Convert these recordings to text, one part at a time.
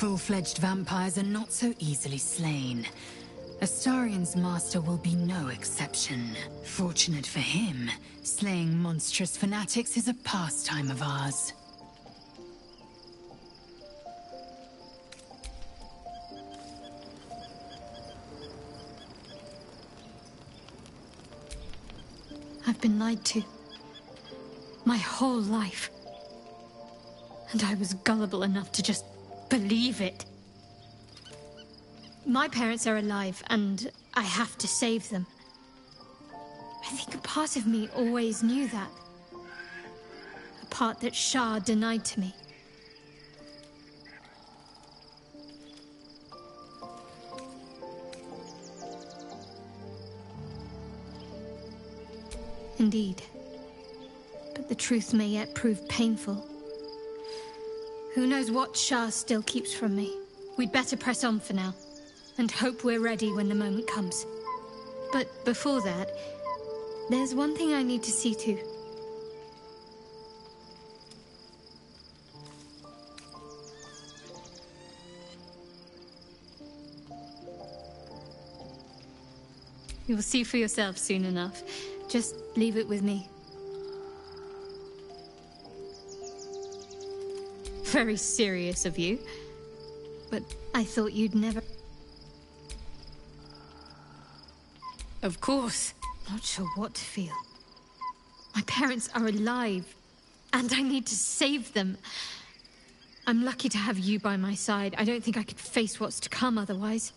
Full-fledged vampires are not so easily slain. Astarian's master will be no exception. Fortunate for him, slaying monstrous fanatics is a pastime of ours. I've been lied to. My whole life. And I was gullible enough to just believe it. My parents are alive, and I have to save them. I think a part of me always knew that. A part that Shah denied to me. Indeed. But the truth may yet prove painful. Who knows what Shah still keeps from me? We'd better press on for now, and hope we're ready when the moment comes. But before that, there's one thing I need to see to. You'll see for yourself soon enough. Just leave it with me. Very serious of you. But I thought you'd never... Of course. Not sure what to feel. My parents are alive, and I need to save them. I'm lucky to have you by my side. I don't think I could face what's to come otherwise.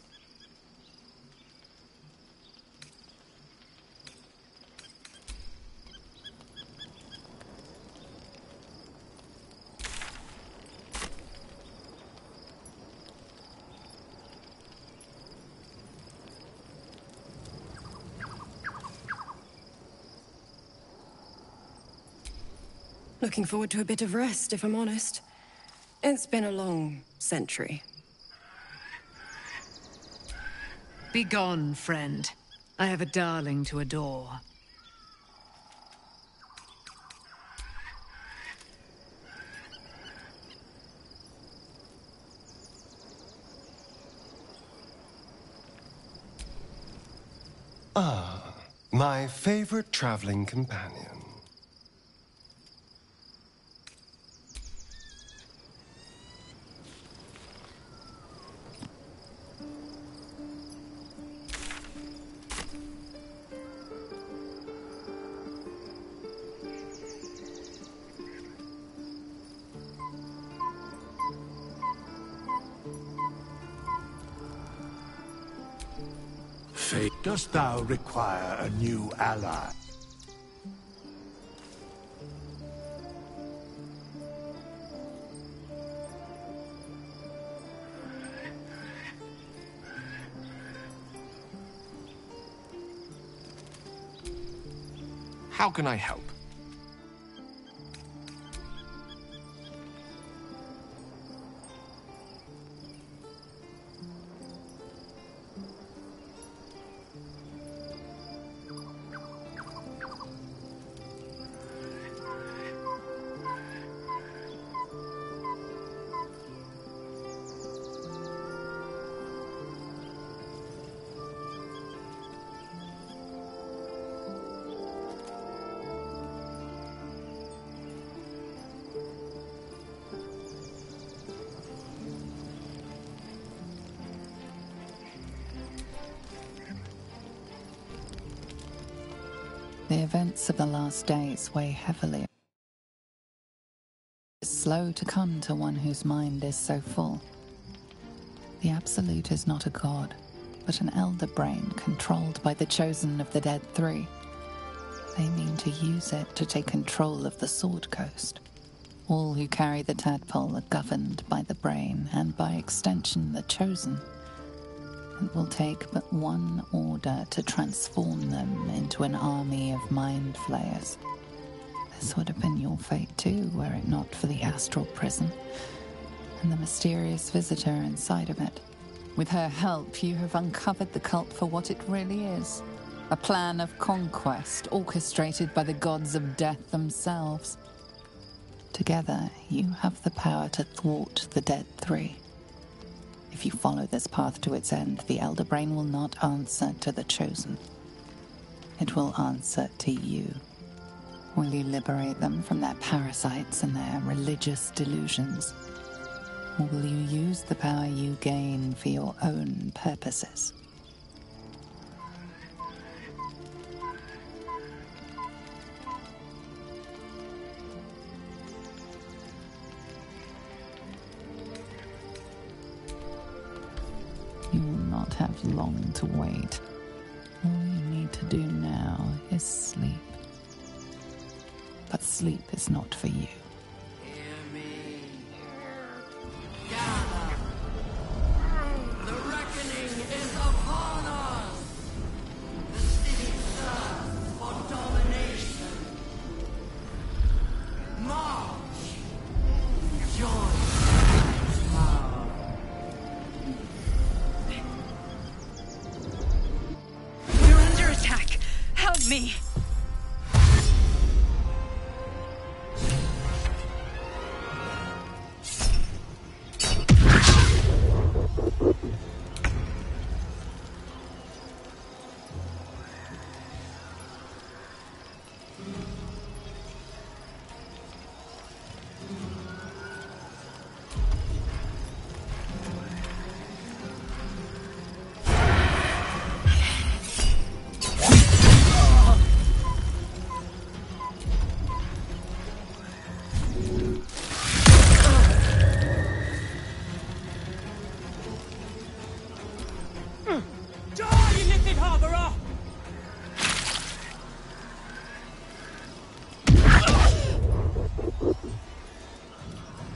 Looking forward to a bit of rest, if I'm honest. It's been a long century. Begone, friend. I have a darling to adore. Ah, my favorite traveling companion. Dost thou require a new ally? How can I help? The events of the last days weigh heavily. It's slow to come to one whose mind is so full. The Absolute is not a god, but an elder brain controlled by the chosen of the Dead Three. They mean to use it to take control of the Sword Coast. All who carry the tadpole are governed by the brain, and by extension the chosen. It will take but one order to transform them into an army of mind flayers. This would have been your fate too, were it not for the Astral prison, and the mysterious visitor inside of it. With her help, you have uncovered the cult for what it really is. A plan of conquest orchestrated by the gods of death themselves. Together, you have the power to thwart the Dead Three. If you follow this path to its end, the Elder Brain will not answer to the Chosen. It will answer to you. Will you liberate them from their parasites and their religious delusions? Or will you use the power you gain for your own purposes? You will not have long to wait. All you need to do now is sleep. But sleep is not for you. Hear me. Gather. The reckoning is upon us. The city serves for domination. March. Join power. You're under attack. Help me.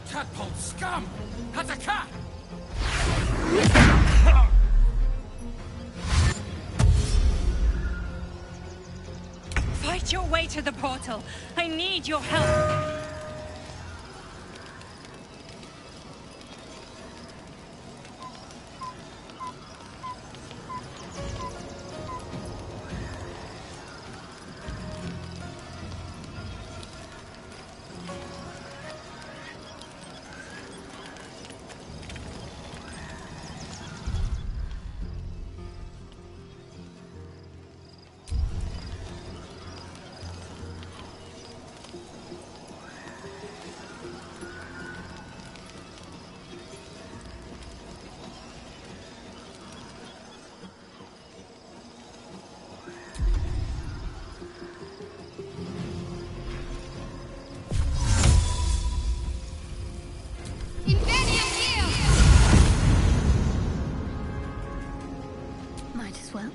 Tadpole scum! Hataka! Fight your way to the portal. I need your help. Might as well.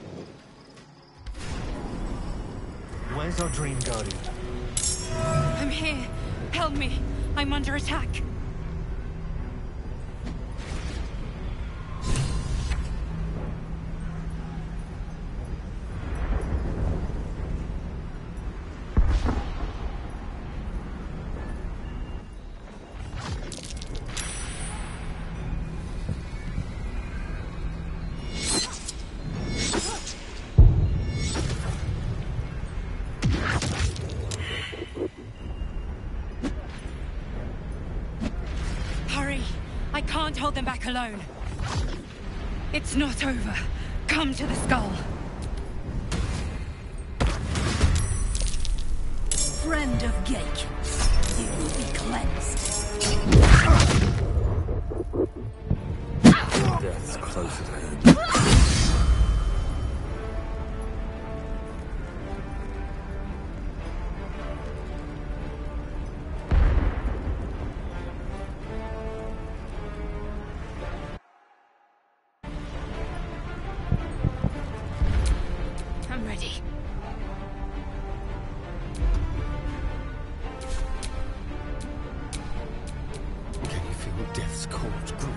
Where's our Dream Guardian? I'm here. Help me. I'm under attack. I can't hold them back alone. It's not over. Come to the skull. Friend of Gake, you will be cleansed. Death's close at hand. I'm ready. Can you feel death's cold grip?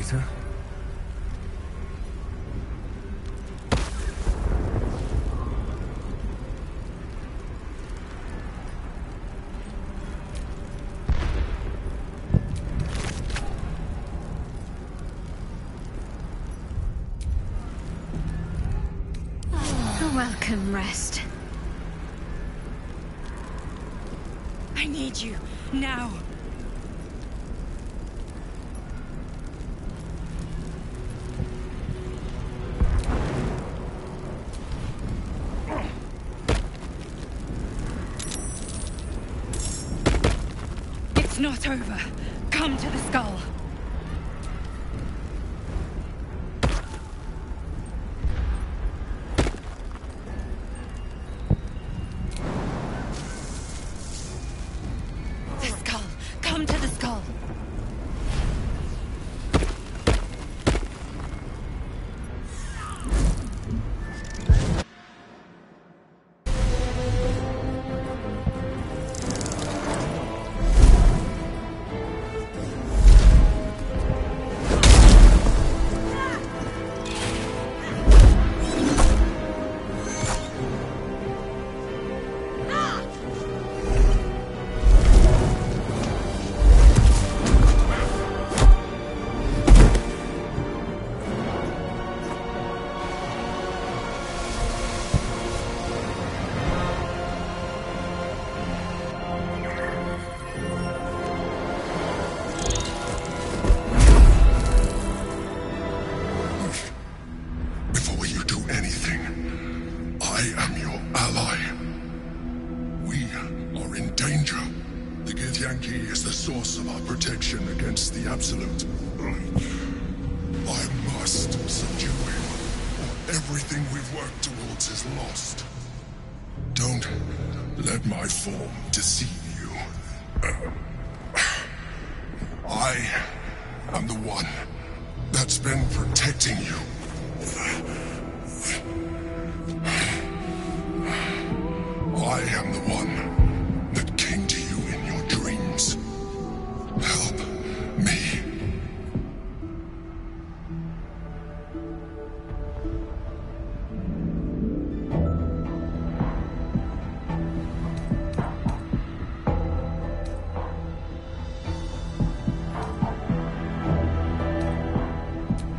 traitor? Welcome, Rest. I need you, now. It's not over. Come to the skull. source of our protection against the Absolute. I must subdue him, or everything we've worked towards is lost. Don't let my form deceive you. I am the one that's been protecting you. I am the one that came to you in your dreams. Help me.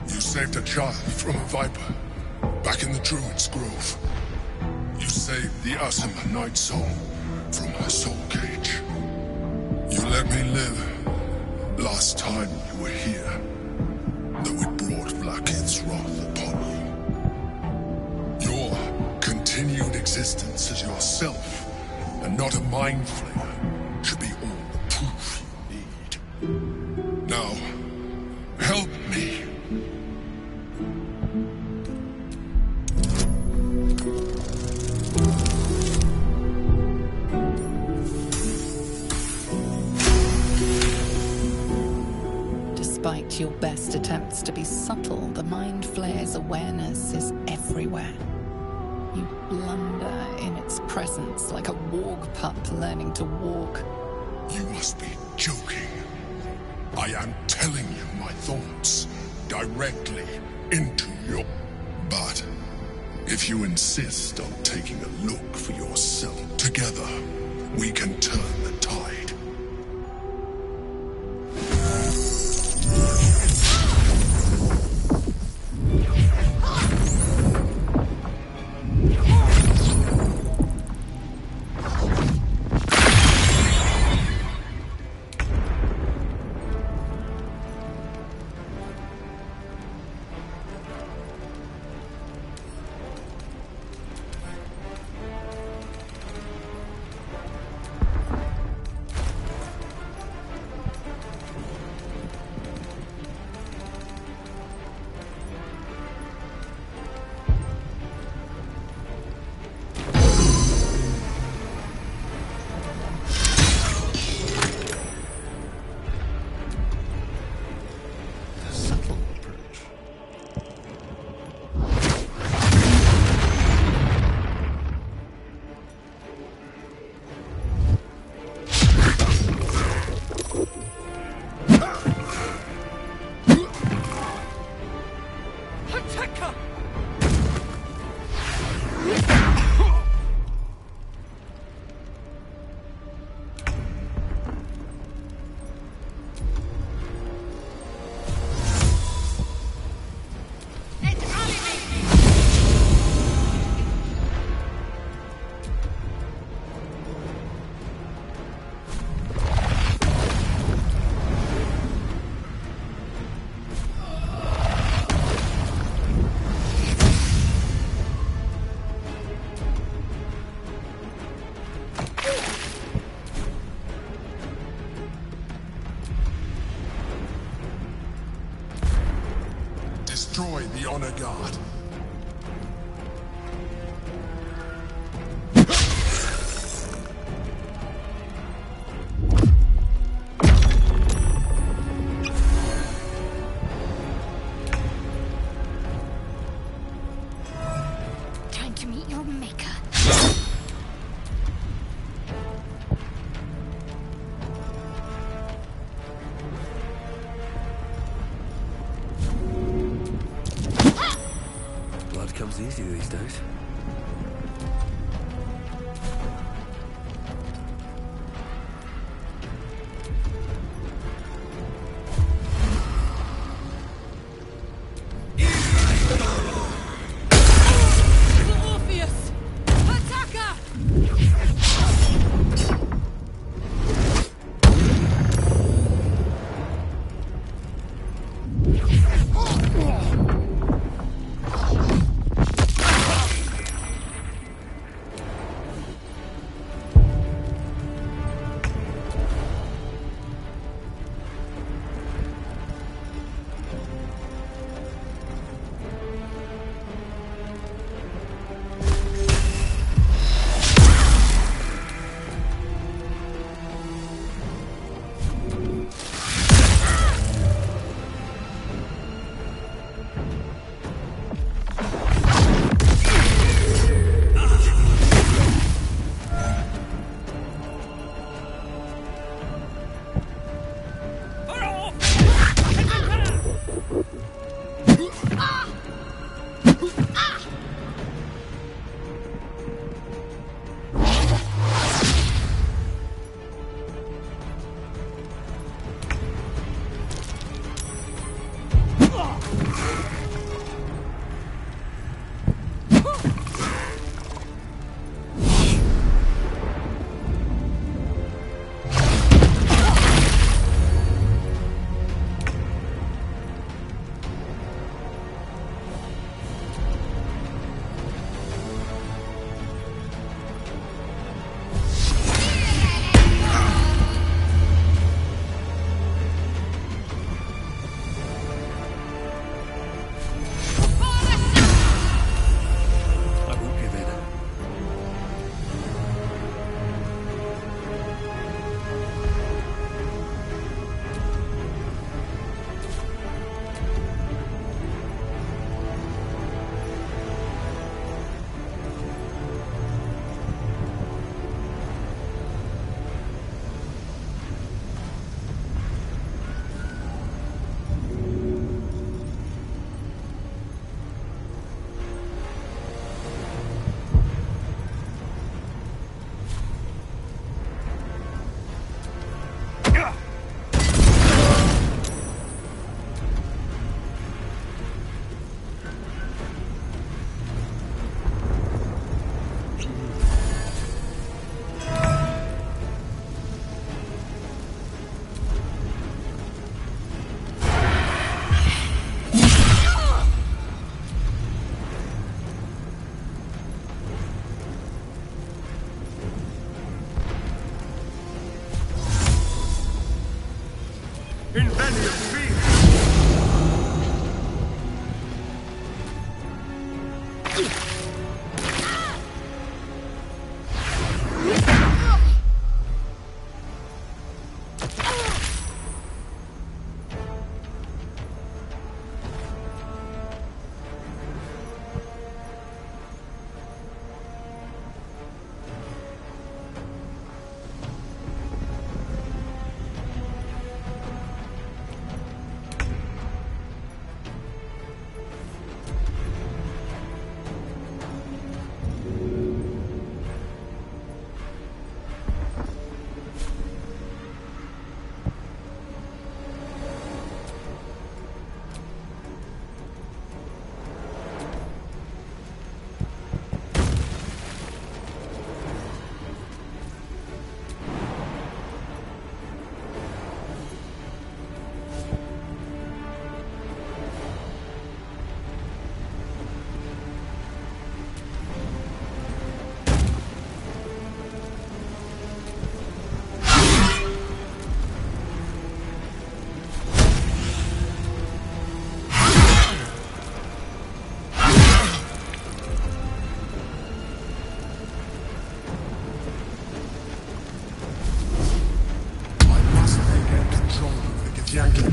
You saved a child from a viper back in the Druid's Grove. You saved the Asima Night Soul from her soul cage. You let me live last time you were here, though it brought Blackhead's wrath upon you. Your continued existence as yourself, and not a mind flayer, should be all the proof you need. Now, help me. Despite your best attempts to be subtle, the Mind Flayer's awareness is everywhere. You blunder in its presence like a warg pup learning to walk. You must be joking. I am telling you my thoughts directly into your... But if you insist on taking a look for yourself, together we can turn the tide. honor guard. Time to meet your maker. Blood comes easy these days. Orpheus! Attacker!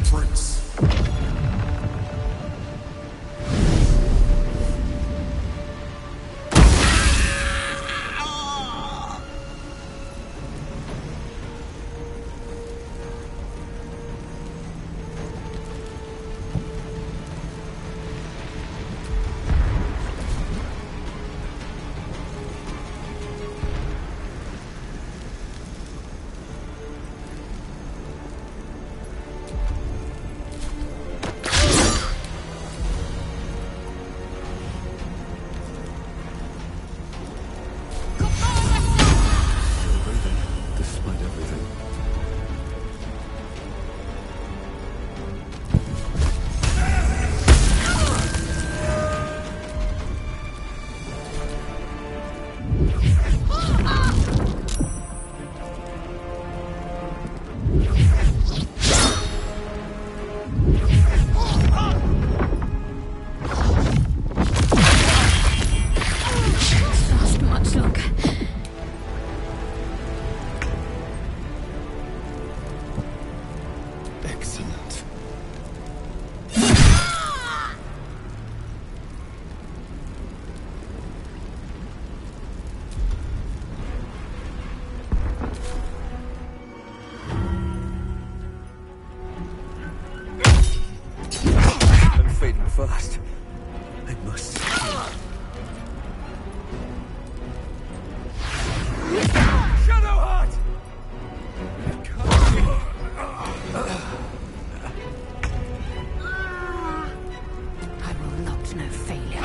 Prince. Fast. I must. Shadowheart! I will not know failure.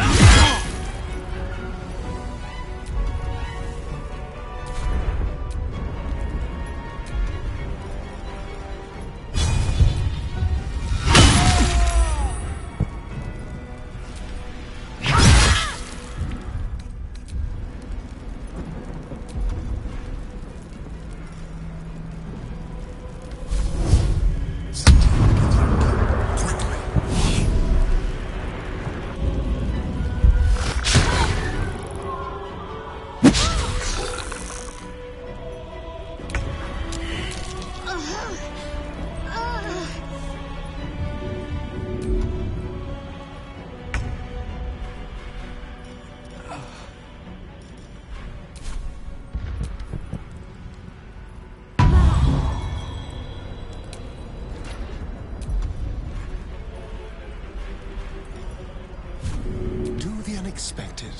Expected.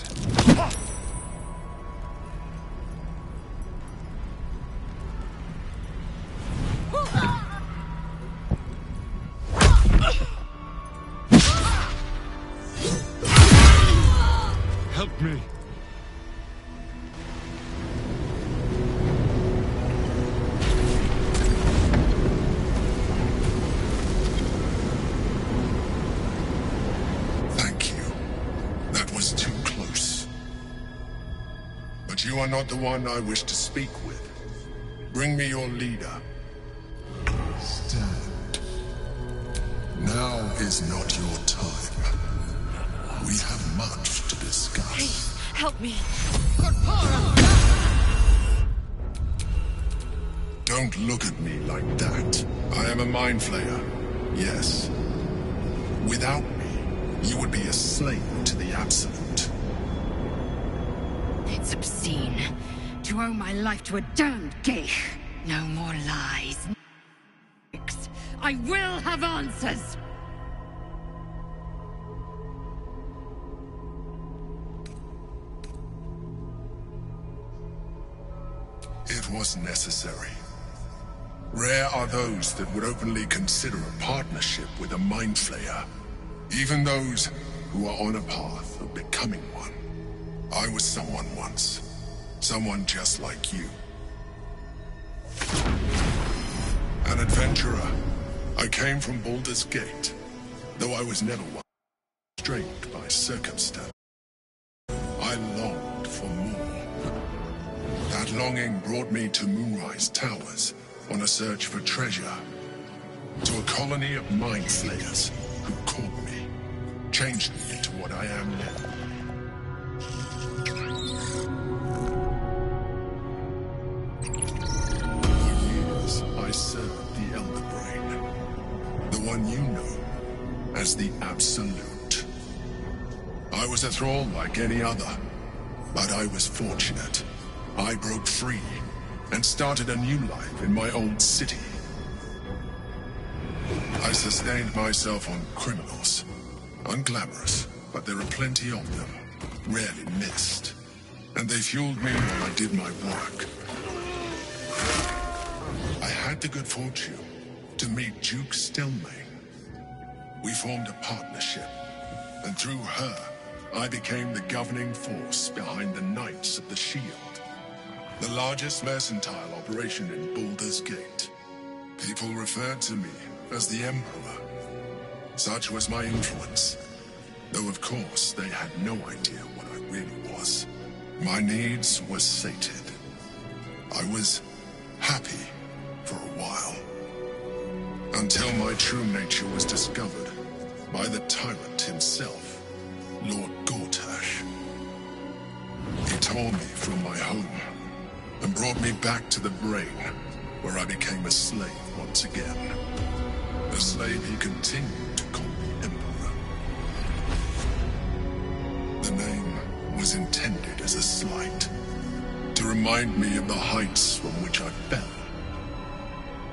Help me. You are not the one I wish to speak with. Bring me your leader. Stand. Now is not your time. We have much to discuss. Please, help me. Don't look at me like that. I am a mind flayer. Yes. Without me, you would be a slave to the Absolute. It's obscene to owe my life to a damned geich. No more lies. I will have answers. It was necessary. Rare are those that would openly consider a partnership with a mind flayer. Even those who are on a path of becoming one. I was someone once. Someone just like you. An adventurer. I came from Baldur's Gate, though I was never one restrained by circumstance. I longed for more. That longing brought me to Moonrise Towers on a search for treasure. To a colony of mind flayers who caught me, changed me into what I am now. I served the Elder Brain, the one you know as the Absolute. I was a thrall like any other, but I was fortunate. I broke free and started a new life in my old city. I sustained myself on criminals. Unglamorous, but there are plenty of them, rarely missed. And they fueled me while I did my work. I had the good fortune to meet Duke Stillmain. We formed a partnership, and through her, I became the governing force behind the Knights of the Shield, the largest mercantile operation in Baldur's Gate. People referred to me as the Emperor. Such was my influence, though of course they had no idea what I really was. My needs were sated. I was happy for a while, until my true nature was discovered by the tyrant himself, Lord Gortash. He tore me from my home and brought me back to the brain, where I became a slave once again. A slave he continued to call me Emperor. The name was intended as a slight, to remind me of the heights from which I fell.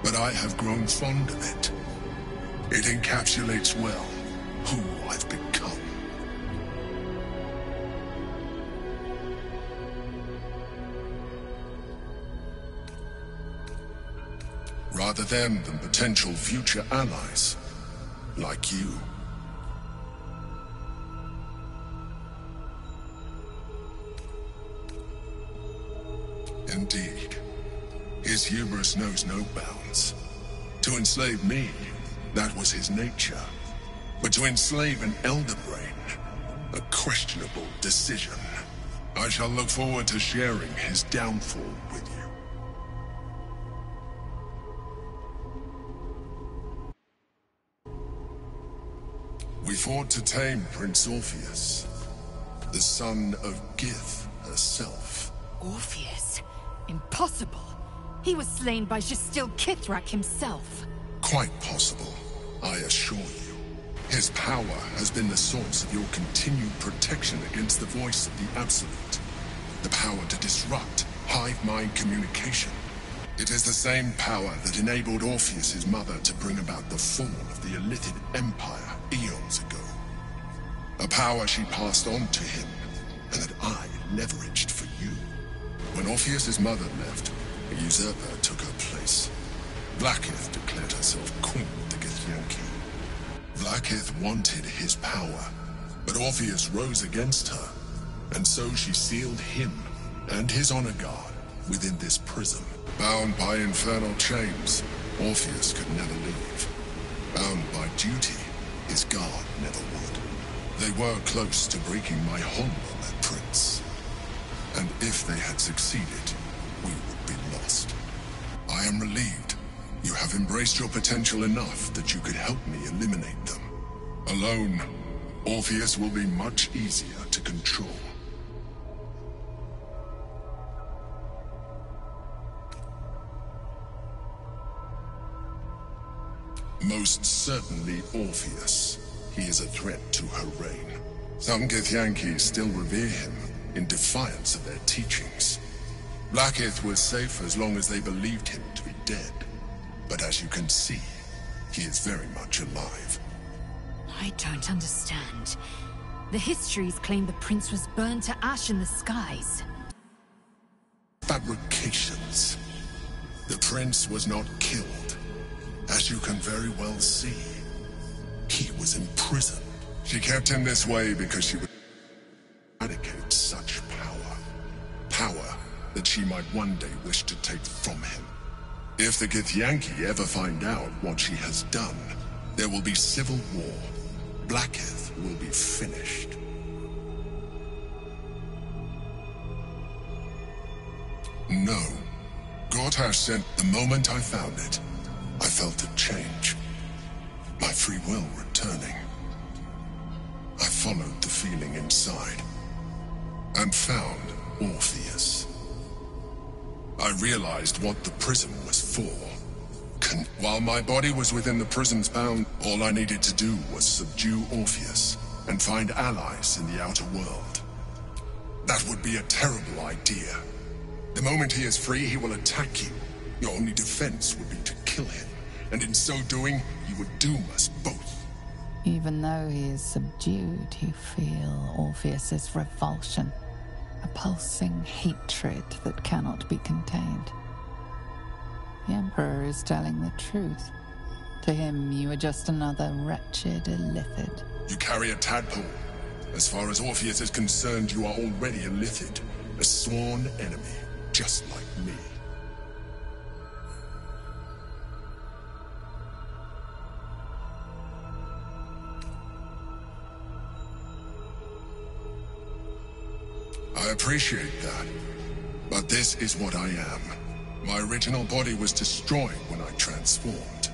But I have grown fond of it. It encapsulates well who I've become. Rather than potential future allies, like you. Indeed. His hubris knows no bounds. To enslave me, that was his nature. But to enslave an Elder Brain, a questionable decision. I shall look forward to sharing his downfall with you. We fought to tame Prince Orpheus, the son of Gith herself. Orpheus? Impossible. He was slain by Justil Kithrak himself. Quite possible, I assure you. His power has been the source of your continued protection against the voice of the Absolute. The power to disrupt hive mind communication. It is the same power that enabled Orpheus's mother to bring about the fall of the Illithid Empire eons ago. A power she passed on to him, and that I leveraged for you. When Orpheus's mother left, a usurper took her place. Blackith declared herself queen of the Githyanki. Blackith wanted his power, but Orpheus rose against her, and so she sealed him and his honor guard within this prison. Bound by infernal chains, Orpheus could never leave. Bound by duty, his guard never would. They were close to breaking my hold on that prince. And if they had succeeded, we would be lost. I am relieved. You have embraced your potential enough that you could help me eliminate them. Alone, Orpheus will be much easier to control. Most certainly Orpheus. He is a threat to her reign. Some Githyanki still revere him in defiance of their teachings. Blackith was safe as long as they believed him to be dead. But as you can see, he is very much alive. I don't understand. The histories claim the prince was burned to ash in the skies. Fabrications. The prince was not killed. As you can very well see, he was imprisoned. She kept him this way because she would eradicate such power. Power that she might one day wish to take from him. If the Githyanki ever find out what she has done, there will be civil war. Blackith will be finished. No. Gortash sent the moment I found it. I felt a change. My free will returning. I followed the feeling inside and found Orpheus. I realized what the prison was for. While my body was within the prison's bound, all I needed to do was subdue Orpheus and find allies in the outer world. That would be a terrible idea. The moment he is free, he will attack you. Your only defense would be to kill him, and in so doing, you would doom us both. Even though he is subdued, you feel Orpheus's revulsion, a pulsing hatred that cannot be contained. The Emperor is telling the truth. To him, you are just another wretched illithid. You carry a tadpole. As far as Orpheus is concerned, you are already a illithid, a sworn enemy, just like me. I appreciate that, but this is what I am. My original body was destroyed when I transformed.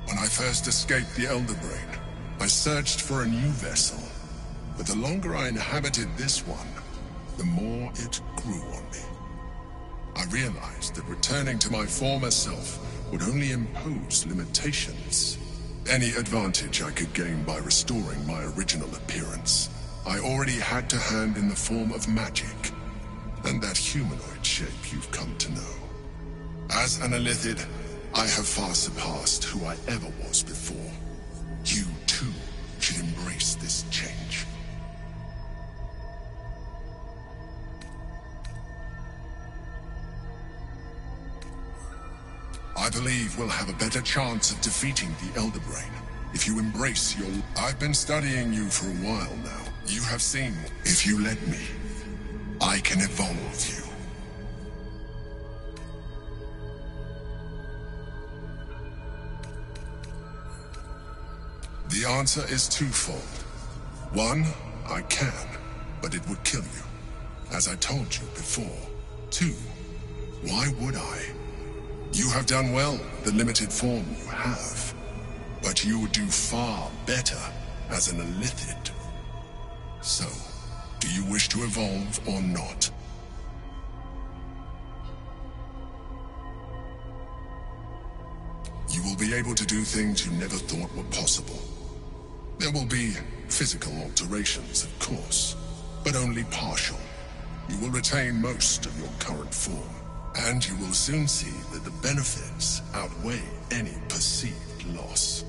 When I first escaped the Elder Brain, I searched for a new vessel. But the longer I inhabited this one, the more it grew on me. I realized that returning to my former self would only impose limitations. Any advantage I could gain by restoring my original appearance, I already had to hand in the form of magic, and that humanoid shape you've come to know. As an illithid, I have far surpassed who I ever was before. You, too, should embrace this change. I believe we'll have a better chance of defeating the Elder Brain if you embrace your... I've been studying you for a while now. You have seen, if you let me, I can evolve you. The answer is twofold. One, I can, but it would kill you, as I told you before. Two, why would I? You have done well with the limited form you have, but you would do far better as an illithid. So, do you wish to evolve or not? You will be able to do things you never thought were possible. There will be physical alterations, of course, but only partial. You will retain most of your current form, and you will soon see that the benefits outweigh any perceived loss.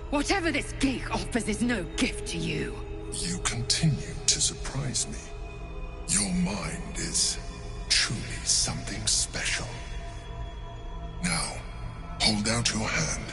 Whatever this gig offers is no gift to you. You continue to surprise me. Your mind is truly something special. Now, hold out your hand.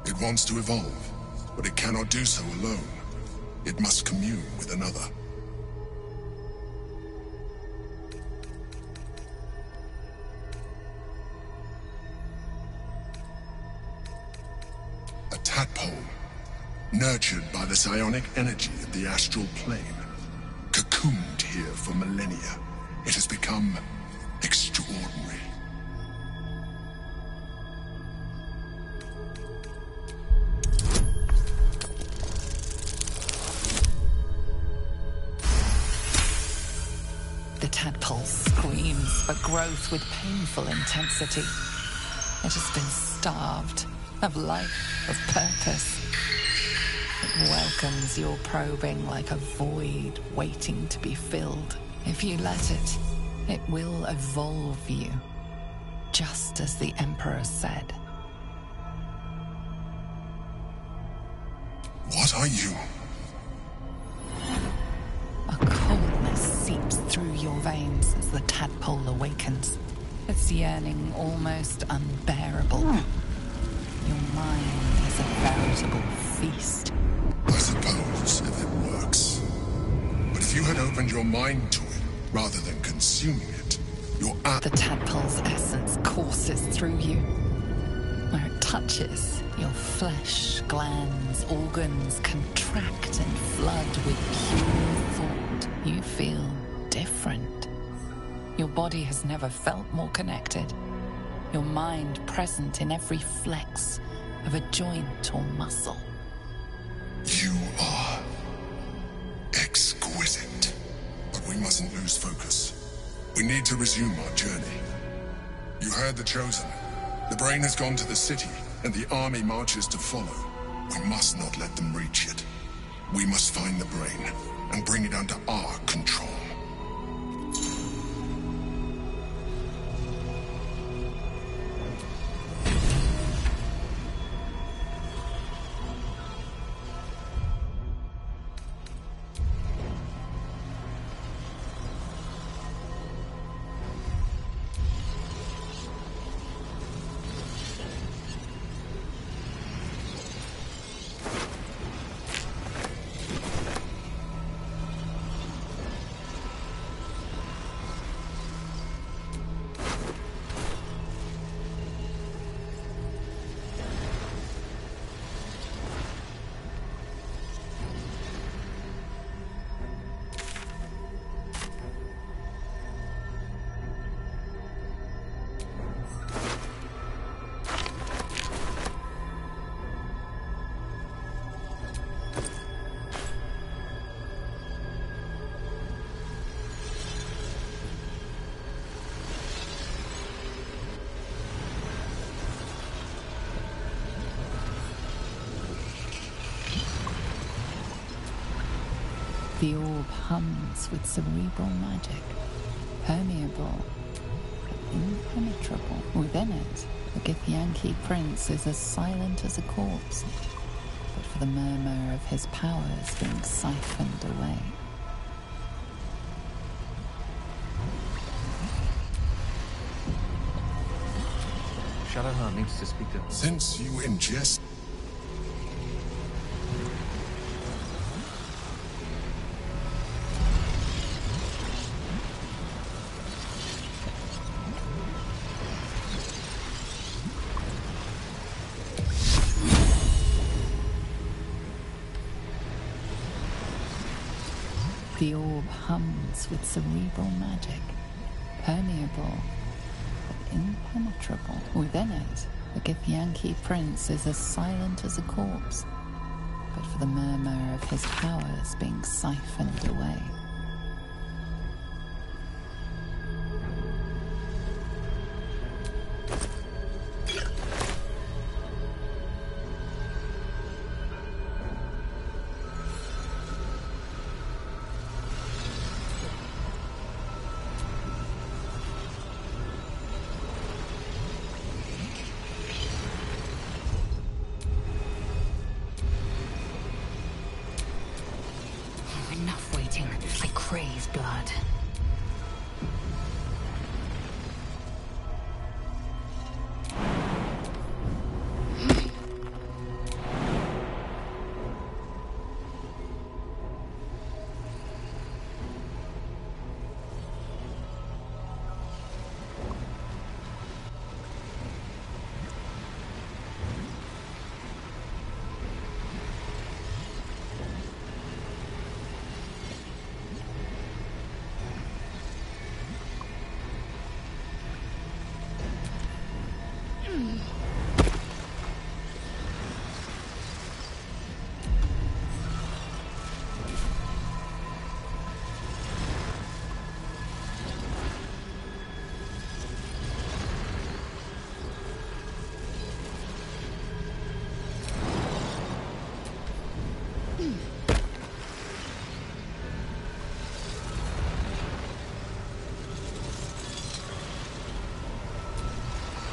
It wants to evolve, but it cannot do so alone. It must commune with another. A tadpole, nurtured by the psionic energy of the astral plane. Cocooned here for millennia, it has become extraordinary. The tadpole screams for growth with painful intensity. It has been starved of life, of purpose. It welcomes your probing like a void waiting to be filled. If you let it, it will evolve you, just as the Emperor said. What are you? A coldness seeps through your veins as the tadpole awakens, its yearning almost unbearable. Your mind is a veritable feast. I suppose, if it works. But if you had opened your mind to it, rather than consuming it, the tadpole's essence courses through you. Where it touches, your flesh, glands, organs contract and flood with pure thought. You feel different. Your body has never felt more connected. Your mind present in every flex of a joint or muscle. You are exquisite. But we mustn't lose focus. We need to resume our journey. You heard the Chosen. The brain has gone to the city, and the army marches to follow. We must not let them reach it. We must find the brain and bring it under our control. The orb hums with cerebral magic, permeable, but impenetrable. Within it, the Githyanki prince is as silent as a corpse, but for the murmur of his powers being siphoned away. Shadowheart needs to speak to... Since you ingest... The orb hums with cerebral magic, permeable, but impenetrable. Within it, the Githyanki prince is as silent as a corpse, but for the murmur of his powers being siphoned away. Enough waiting. I crave blood.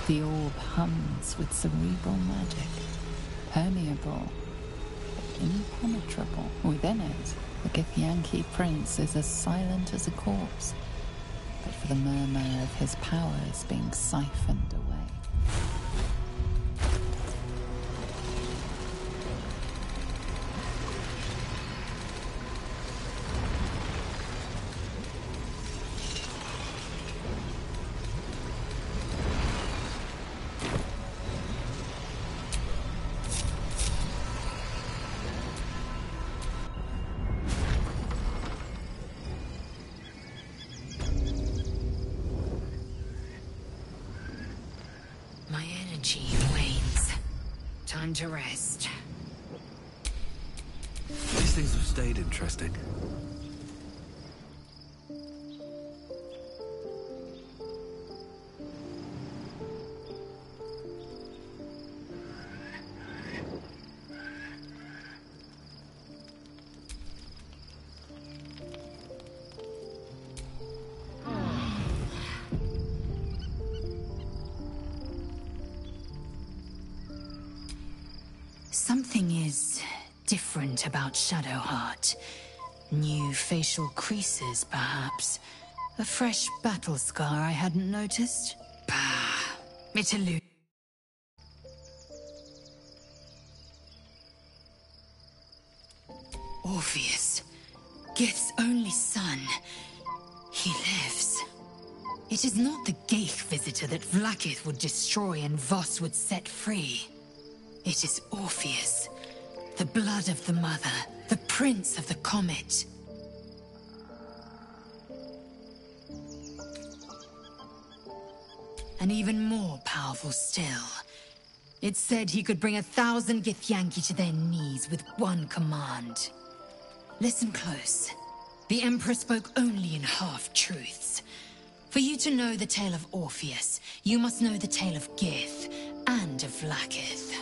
The orb hums with cerebral magic, permeable, impenetrable. Within it, the Githyanki prince is as silent as a corpse, but for the murmur of his powers being siphoned away. Time to rest. These things have stayed interesting. Something is different about Shadowheart. New facial creases, perhaps. A fresh battle scar I hadn't noticed. Bah, it eludes. Orpheus, Gith's only son. He lives. It is not the Geich visitor that Vlaakith would destroy and Voss would set free. It is Orpheus, the blood of the mother, the prince of the comet. And even more powerful still. It said he could bring 1,000 Githyanki to their knees with one command. Listen close. The Emperor spoke only in half-truths. For you to know the tale of Orpheus, you must know the tale of Gith and of Vlaakith.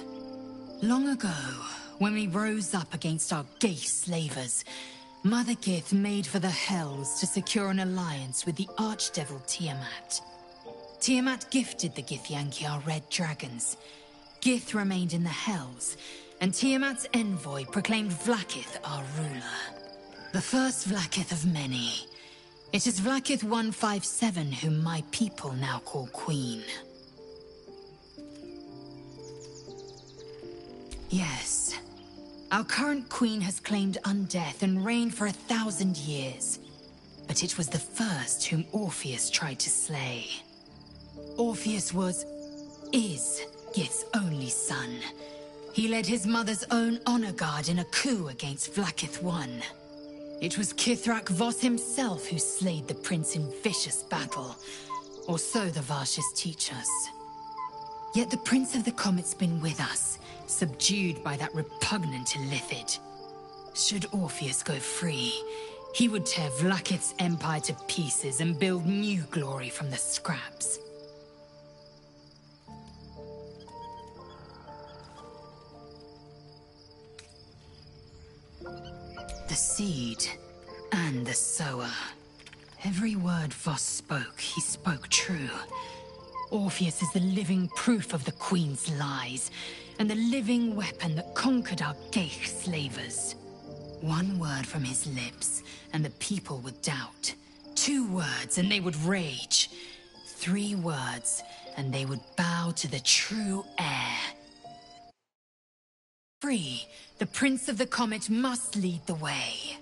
Long ago, when we rose up against our Geich slavers, Mother Gith made for the Hells to secure an alliance with the Archdevil Tiamat. Tiamat gifted the Githyanki our red dragons. Gith remained in the Hells, and Tiamat's envoy proclaimed Vlaakith our ruler. The first Vlaakith of many. It is Vlaakith 157 whom my people now call Queen. Yes. Our current queen has claimed undeath and reigned for 1,000 years. But it was the first whom Orpheus tried to slay. Orpheus is Gith's only son. He led his mother's own honor guard in a coup against Vlaakith I. It was Kithrak Voss himself who slayed the prince in vicious battle. Or so the Varshas teach us. Yet the Prince of the Comet's been with us, subdued by that repugnant Illithid. Should Orpheus go free, he would tear Vlaakith's empire to pieces and build new glory from the scraps. The seed and the sower. Every word Voss spoke, he spoke true. Orpheus is the living proof of the Queen's lies, and the living weapon that conquered our Geich slavers. One word from his lips, and the people would doubt. 2 words, and they would rage. 3 words, and they would bow to the true heir. Free, the Prince of the Comet must lead the way.